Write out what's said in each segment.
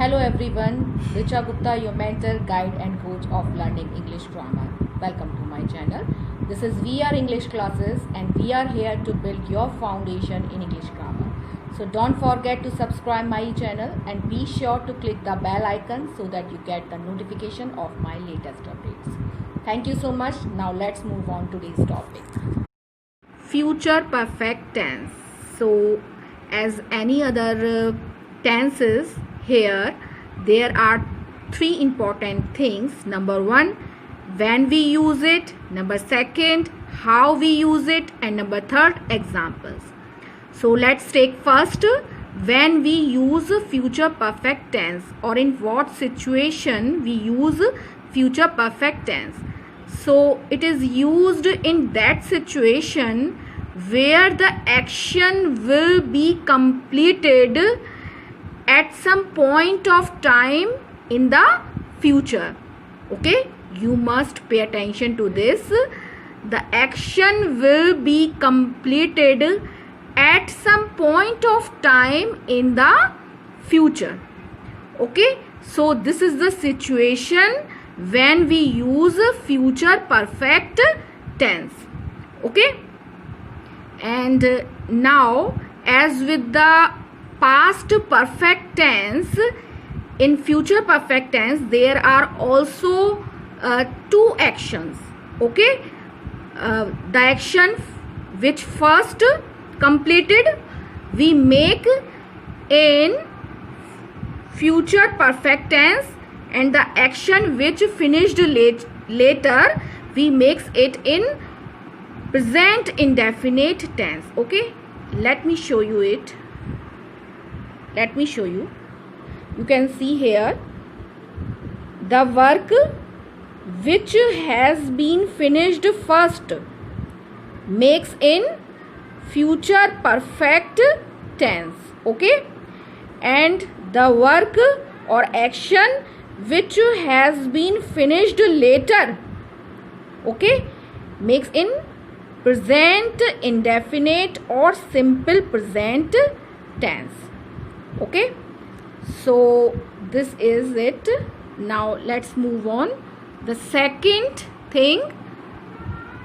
Hello everyone, Richa Gupta, your mentor, guide and coach of learning English grammar. Welcome to my channel. This is VR English classes and we are here to build your foundation in English grammar. So don't forget to subscribe my channel and be sure to click the bell icon so that you get the notification of my latest updates. Thank you so much. Now let's move on to today's topic. Future perfect tense. So as any other tenses, here there are three important things. Number one, when we use it. Number second, how we use it. And number third, examples. So let's take first, when we use future perfect tense, or in what situation we use future perfect tense. So it is used in that situation where the action will be completed at some point of time in the future. Okay, you must pay attention to this. The action will be completed at some point of time in the future. Okay, so this is the situation when we use future perfect tense. Okay, and now as with the past perfect tense, in future perfect tense there are also two actions. Okay, the action which first completed we make in future perfect tense, and the action which finished later we makes it in present indefinite tense. Okay, let me show you it. Let me show you. You can see here the work which has been finished first makes in future perfect tense. Okay, and the work or action which has been finished later, okay, makes in present indefinite or simple present tense. Okay, so this is it. Now let's move on. The second thing,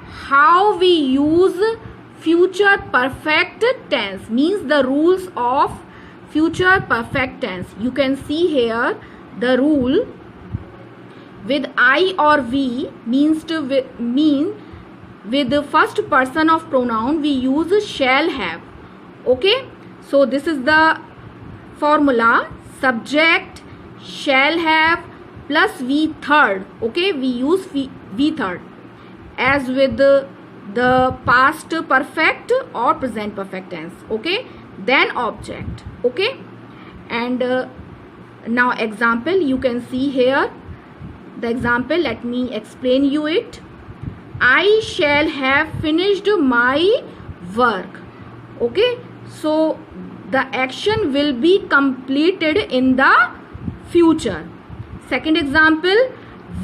how we use future perfect tense, means the rules of future perfect tense. You can see here the rule. With I or we means with the first person of pronoun we use shall have. Okay, so this is the formula: subject shall have plus v third. Okay, we use v third as with the past perfect or present perfect tense. Okay, then object. Okay, and now example, you can see here the example. Let me explain you it. I shall have finished my work. Okay, so the action will be completed in the future. Second example,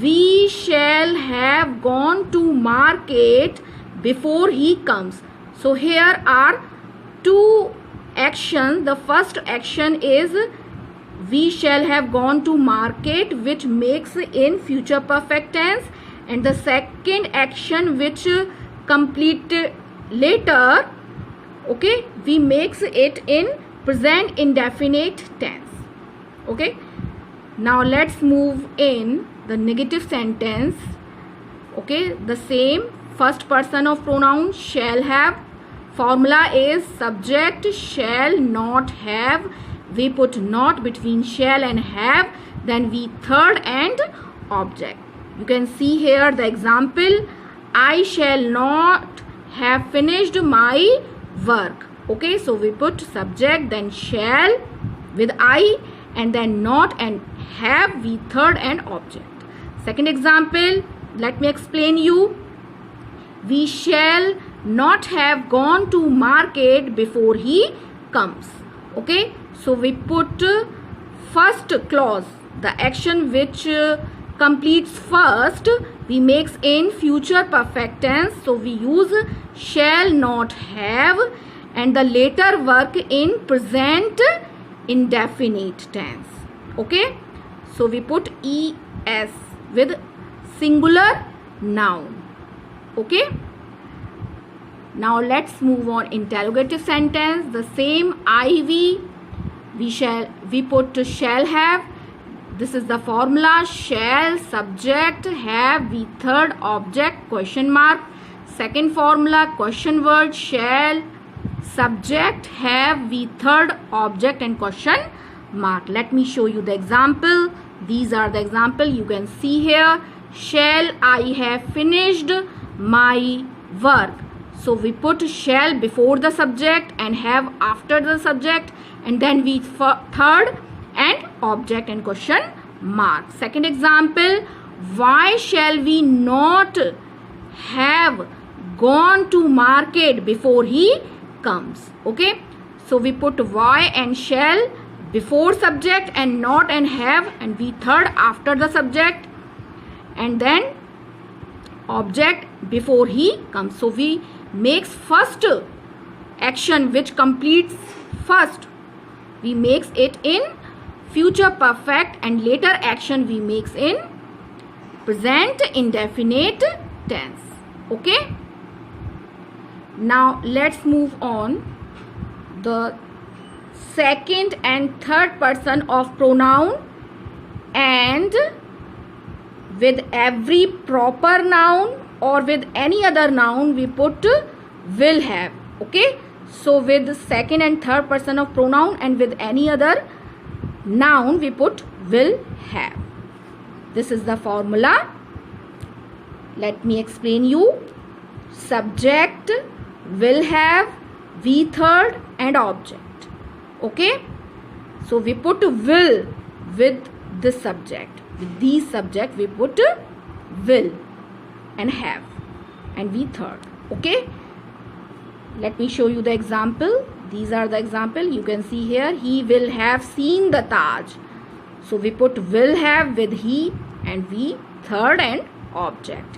we shall have gone to market before he comes. So here are two actions. The first action is we shall have gone to market, which makes in future perfect tense, and the second action which complete later, okay, we makes it in present indefinite tense. Okay, now let's move in the negative sentence. Okay, the same, first person of pronoun shall have, formula is subject shall not have, we put not between shall and have, then we third and object. You can see here the example: I shall not have finished my work. Okay, so we put subject, then shall with I, and then not and have, we third and object. Second example, let me explain you. We shall not have gone to market before he comes. Okay, so we put first clause, the action which completes first, we makes in future perfect tense, so we use shall not have, and the later work in present indefinite tense. Okay, so we put es with singular noun. Okay, now let's move on interrogative sentence. The same IV we put to shall have. This is the formula. Shall, subject, have, we third, object, question mark. Second formula, question word, shall, subject, have, we third, object and question mark. Let me show you the example. These are the example you can see here. Shall I have finished my work? So we put shall before the subject and have after the subject, and then we third and object and question mark. Second example, why shall we not have gone to market before he comes? Okay, so we put why and shall before subject and not and have, and we third after the subject, and then object before he comes. So we makes first action which completes first, we makes it in future perfect, and later action we makes in present indefinite tense. Okay, now let's move on the second and third person of pronoun, and with every proper noun or with any other noun we put will have. Okay, so with the second and third person of pronoun and with any other noun we put will have. This is the formula. Let me explain you. Subject, will have, we third and object. Okay, so we put will with this subject. With these subject we put will and have and we third. Okay, let me show you the example. These are the example you can see here. He will have seen the Taj. So we put will have with he and we third and object.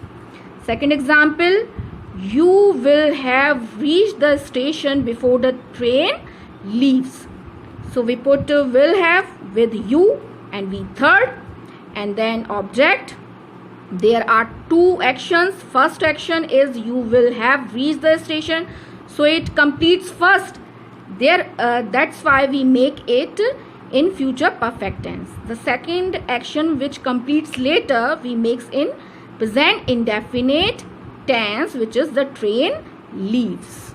Second example, you will have reached the station before the train leaves. So we put will have with you and we third and then object. There are two actions. First action is you will have reached the station, so it completes first. That's why we make it in future perfect tense. The second action which completes later we makes in present indefinite tense, which is the train leaves.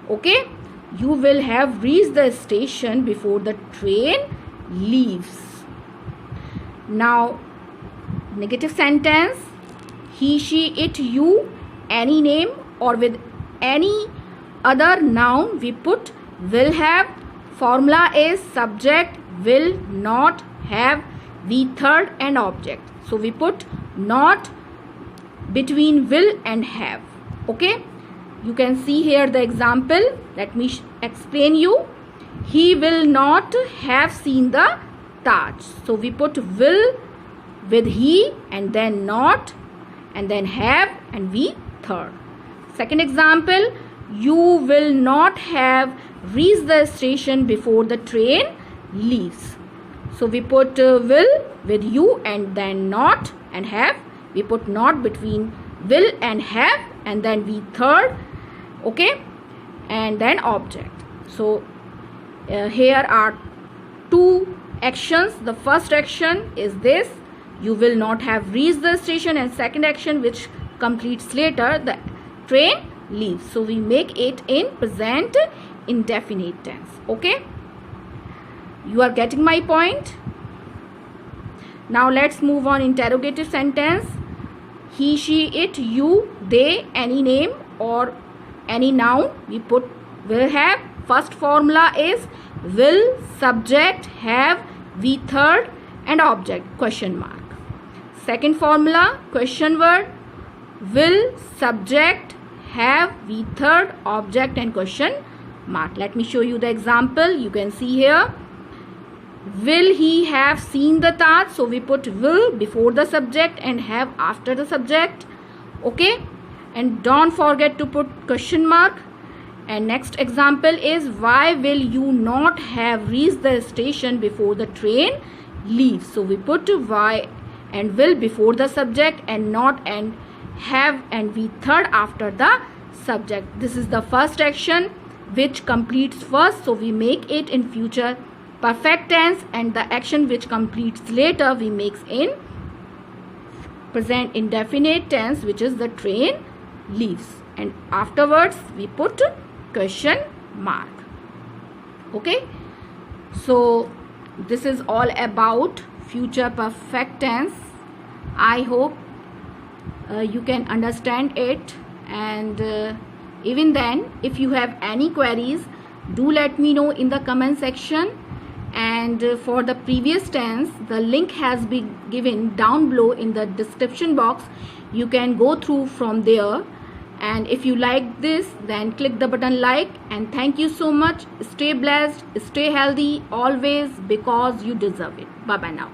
Okay, you will have reached the station before the train leaves. Now negative sentence, he, she, it, you, any name or with any other noun we put will have. Formula is subject, will, not, have, we third and object. So we put not between will and have. Okay, you can see here the example. Let me explain you. He will not have seen the Taj. So we put will with he and then not and then have and we third. Second example, you will not have reached the station before the train leaves. So we put will with you and then not and have. We put not between will and have and then we third. Okay, and then object. So here are two actions. The first action is this, you will not have reached the station, and second action which completes later, the train leaves. So we make it in present indefinite tense. Okay, you are getting my point? Now let's move on interrogative sentence. He, she, it, you, they, any name or any noun we put will have. First formula is will, subject, have, we third and object question mark. Second formula, question word, will, subject, have, we third, object and question mark. Let me show you the example. You can see here, will he have seen the Taj? So we put will before the subject and have after the subject. Okay, and don't forget to put question mark. And next example is, why will you not have reached the station before the train leaves. So we put why and will before the subject and not and have and we third after the subject. This is the first action which completes first, so we make it in future perfect tense, and the action which completes later we make in present indefinite tense, which is the train leaves, and afterwards we put question mark. Okay, so this is all about future perfect tense. I hope you can understand it, and even then if you have any queries, do let me know in the comment section. And for the previous tense, the link has been given down below in the description box. You can go through from there, and if you like this, then click the button like. And thank you so much. Stay blessed, stay healthy always, because you deserve it. Bye bye now.